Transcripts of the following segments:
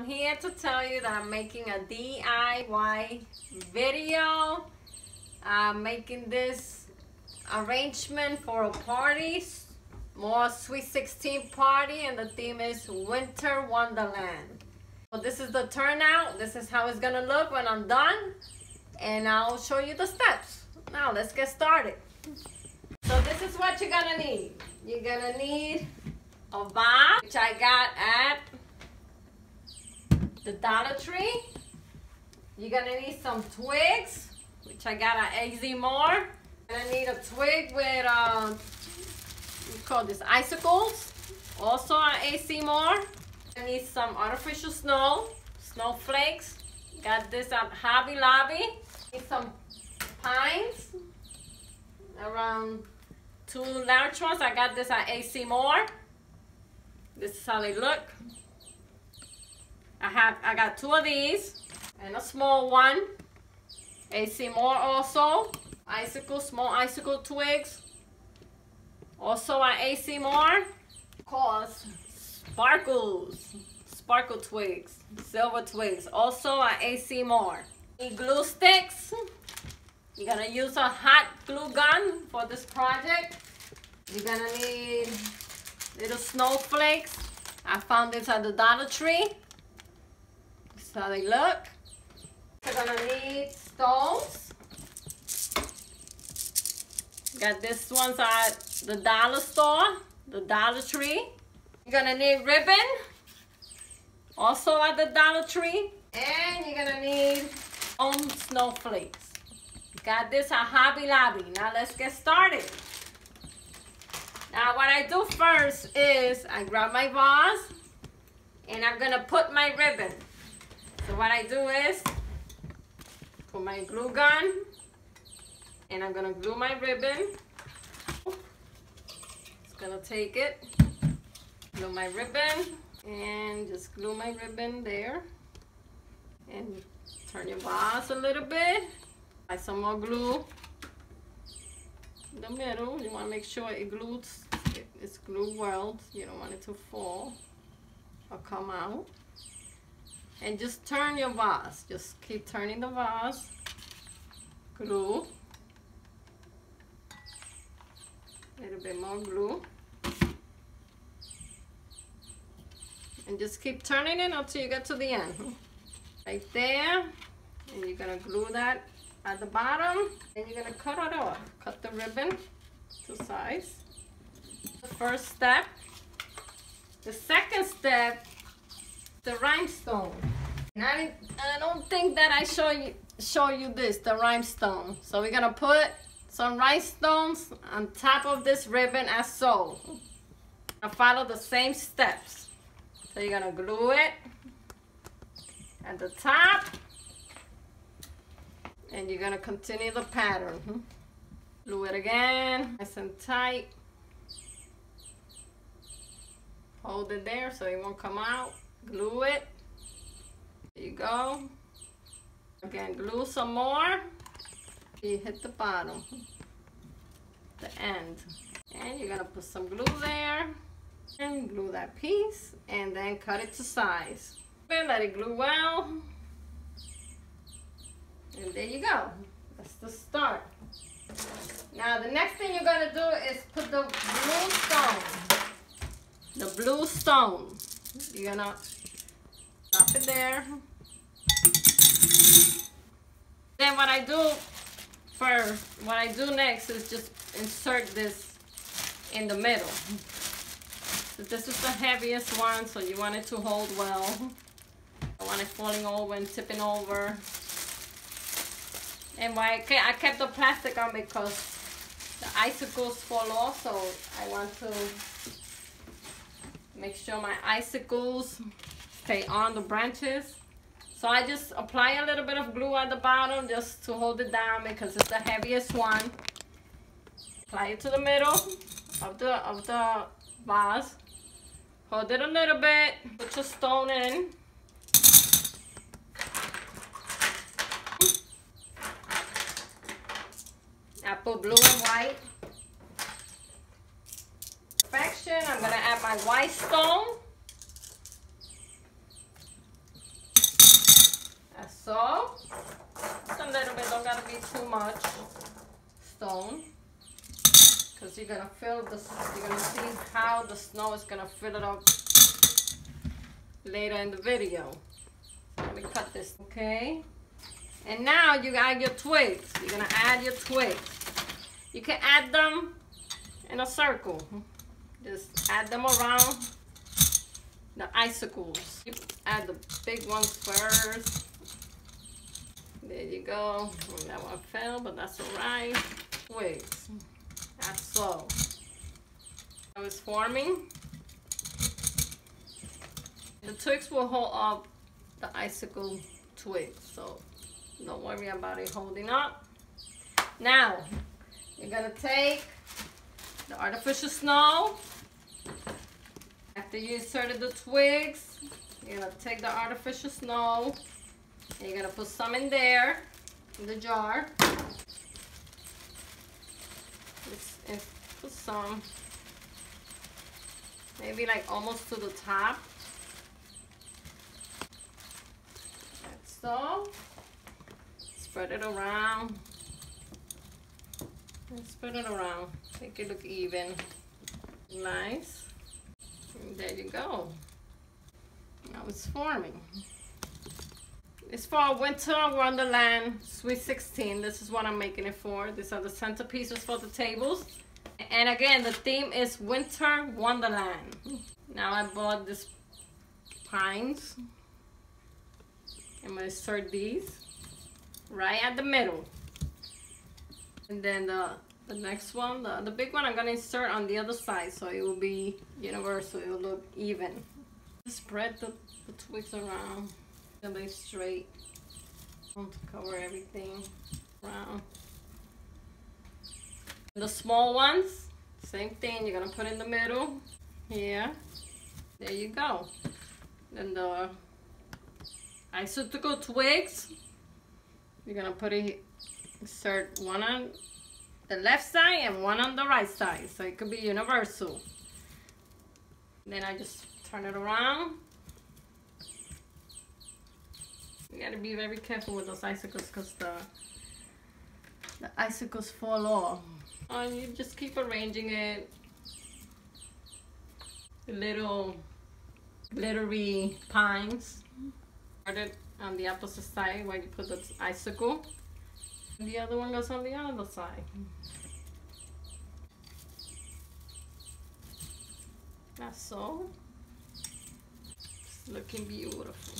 I'm here to tell you that I'm making a DIY video. I'm making this arrangement for a party, more Sweet 16 party, and the theme is Winter Wonderland. So this is the turnout. This is how it's gonna look when I'm done, and I'll show you the steps. Now let's get started. So this is what you're gonna need. You're gonna need a vase, which I got at the Dollar Tree. You're gonna need some twigs, which I got at AZ More. You're gonna need a twig with we call this icicles, also at AC More. I need some artificial snowflakes. Got this at Hobby Lobby. Need some pines, around 2 large ones. I got this at AC More. This is how they look. I got 2 of these and a small one. AC More also. Small icicle twigs. Also at AC More. Cause sparkle twigs, silver twigs. Also at AC More. Need glue sticks. You're gonna use a hot glue gun for this project. You're gonna need little snowflakes. I found this at the Dollar Tree. This is how they look. You're gonna need stones. Got this ones at the dollar store, the Dollar Tree. You're gonna need ribbon, also at the Dollar Tree. And you're gonna need snowflakes. Got this at Hobby Lobby. Now let's get started. Now what I do first is I grab my vase and I'm gonna put my ribbon. So what I do is put my glue gun and I'm gonna glue my ribbon. Just gonna take it, glue my ribbon, and just glue my ribbon there. And turn your vase a little bit. Apply some more glue in the middle. You want to make sure it's glued well. You don't want it to fall or come out. And just turn your vase. Just keep turning the vase. Glue. A little bit more glue. And just keep turning it until you get to the end. Right there. And you're going to glue that at the bottom, and you're gonna cut it off. Cut the ribbon to size. The first step. The second step, the rhinestone. And I don't think that I show you this, the rhinestone. So we're gonna put some rhinestones on top of this ribbon as so. Now follow the same steps. So you're gonna glue it at the top. And you're gonna continue the pattern. Glue it again, nice and tight. Hold it there so it won't come out. Glue it. There you go. Again, glue some more. You hit the bottom, the end. And you're gonna put some glue there. And glue that piece. And then cut it to size. And let it glue well. And there you go. That's the start. Now the next thing you're gonna do is put the blue stone. The blue stone. You're gonna drop it there. Then what I do next is just insert this in the middle. So this is the heaviest one, so you want it to hold well. I want it falling over and tipping over. And why I kept the plastic on because the icicles fall off, so I want to make sure my icicles stay on the branches. So I just apply a little bit of glue at the bottom just to hold it down because it's the heaviest one. Apply it to the middle of the vase. Hold it a little bit. Put your stone in. I put blue and white. Perfection. I'm gonna add my white stone. too much stone, because you're gonna see how the snow is gonna fill it up later in the video. Let me cut this, okay? And now you add your twigs. You're gonna add your twigs. You can add them in a circle. Just add them around the icicles. You add the big ones first. There you go. That one fell, but that's all right. Twigs. That's so. Now it's forming. The twigs will hold up the icicle twigs, so don't worry about it holding up. Now, you're gonna take the artificial snow. After you inserted the twigs, you're gonna take the artificial snow and you're gonna put some in there, in the jar. Just put some, maybe like almost to the top. Like so. Spread it around. And spread it around. Make it look even. Nice. And there you go. Now it's forming. It's for Winter Wonderland Sweet 16. This is what I'm making it for. These are the centerpieces for the tables. And again, the theme is Winter Wonderland. Now I bought this pines. I'm gonna insert these right at the middle. And then the next one, the big one, I'm gonna insert on the other side so it will be universal, it will look even. Spread the twigs around and lay straight to cover everything around. The small ones, same thing, you're gonna put in the middle here. There you go. Then the icicle twigs, you're gonna put it, insert one on the left side and one on the right side, so it could be universal. Then I just turn it around. You gotta be very careful with those icicles because the icicles fall off. And you just keep arranging it. The little glittery pines. Put it on the opposite side where you put the icicle. And the other one goes on the other side. That's so. It's looking beautiful.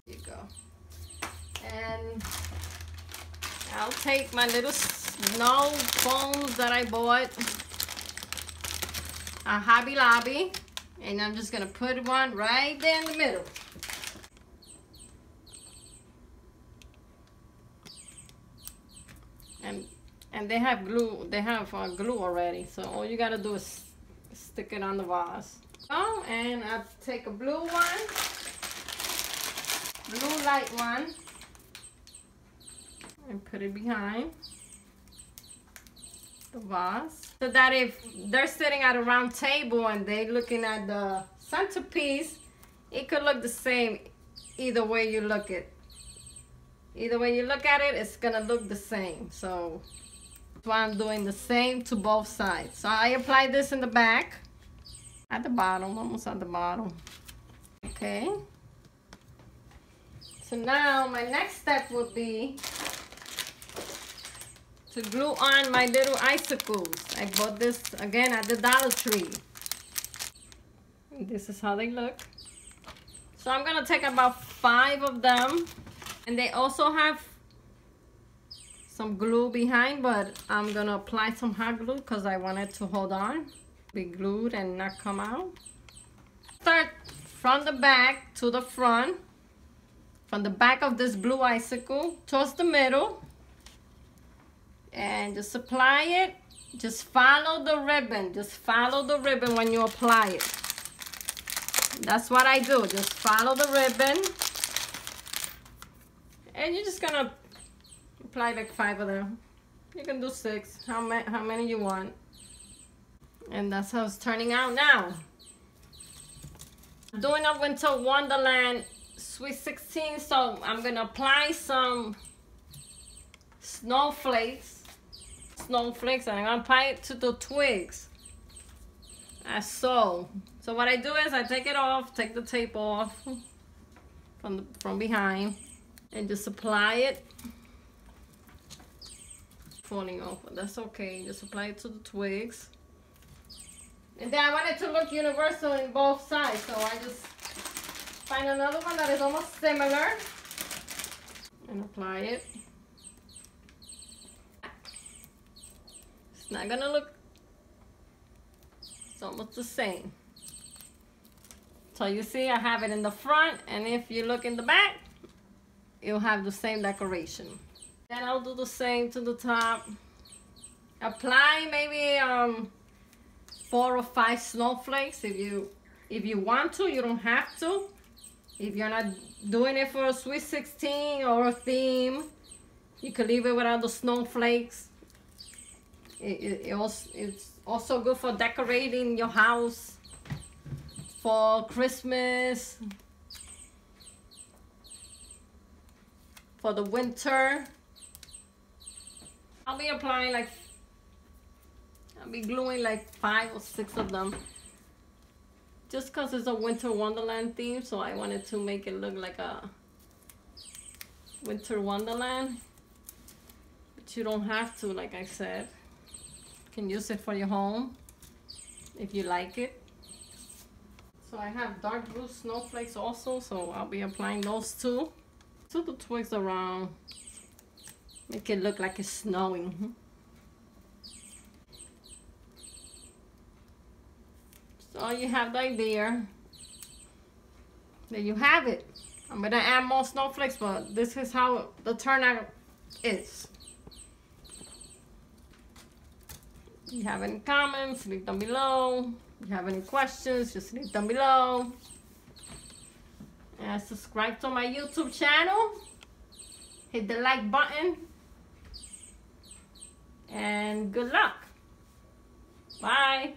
There you go. And I'll take my little snow cones that I bought at Hobby Lobby, and I'm just gonna put one right there in the middle. And they have glue. They have glue already, so all you gotta do is stick it on the vase. Oh, and I'll take a blue one, blue light one, and put it behind the vase, so that if they're sitting at a round table and they're looking at the centerpiece, it could look the same either way you look at it. Either way you look at it, it's gonna look the same. So that's why I'm doing the same to both sides. So I apply this in the back, at the bottom, almost at the bottom. Okay. So now my next step would be to glue on my little icicles. I bought this again at the Dollar Tree. And this is how they look. So I'm gonna take about 5 of them. And they also have some glue behind, but I'm gonna apply some hot glue because I want it to hold on, be glued and not come out. Start from the back to the front, from the back of this blue icicle towards the middle, and just apply it. Just follow the ribbon. Just follow the ribbon when you apply it. That's what I do. Just follow the ribbon. And you're just gonna apply like 5 of them. You can do 6, how many you want. And that's how it's turning out now. I'm doing a Winter Wonderland Sweet 16, so I'm gonna apply some snowflakes. Snowflakes, and I'm gonna apply it to the twigs. As so. So what I do is I take it off, take the tape off from behind, and just apply it. Falling off, but that's okay. Just apply it to the twigs. And then I want it to look universal in both sides, so I just find another one that is almost similar and apply it. It's not gonna look, it's almost the same. So you see I have it in the front, and if you look in the back, you'll have the same decoration. Then I'll do the same to the top. Apply maybe 4 or 5 snowflakes if you want to. You don't have to. If you're not doing it for a Sweet 16 or a theme, you could leave it without the snowflakes. It's also good for decorating your house for Christmas, for the winter. I'll be gluing like 5 or 6 of them, just because it's a winter wonderland theme, so I wanted to make it look like a winter wonderland. But you don't have to, like I said. You can use it for your home if you like it. So I have dark blue snowflakes also, so I'll be applying those too to the twigs around. Make it look like it's snowing. So you have the idea. There you have it. I'm gonna add more snowflakes, but this is how the turnout is. If you have any comments, leave them below. If you have any questions, just leave them below. And subscribe to my YouTube channel. Hit the like button. And good luck. Bye.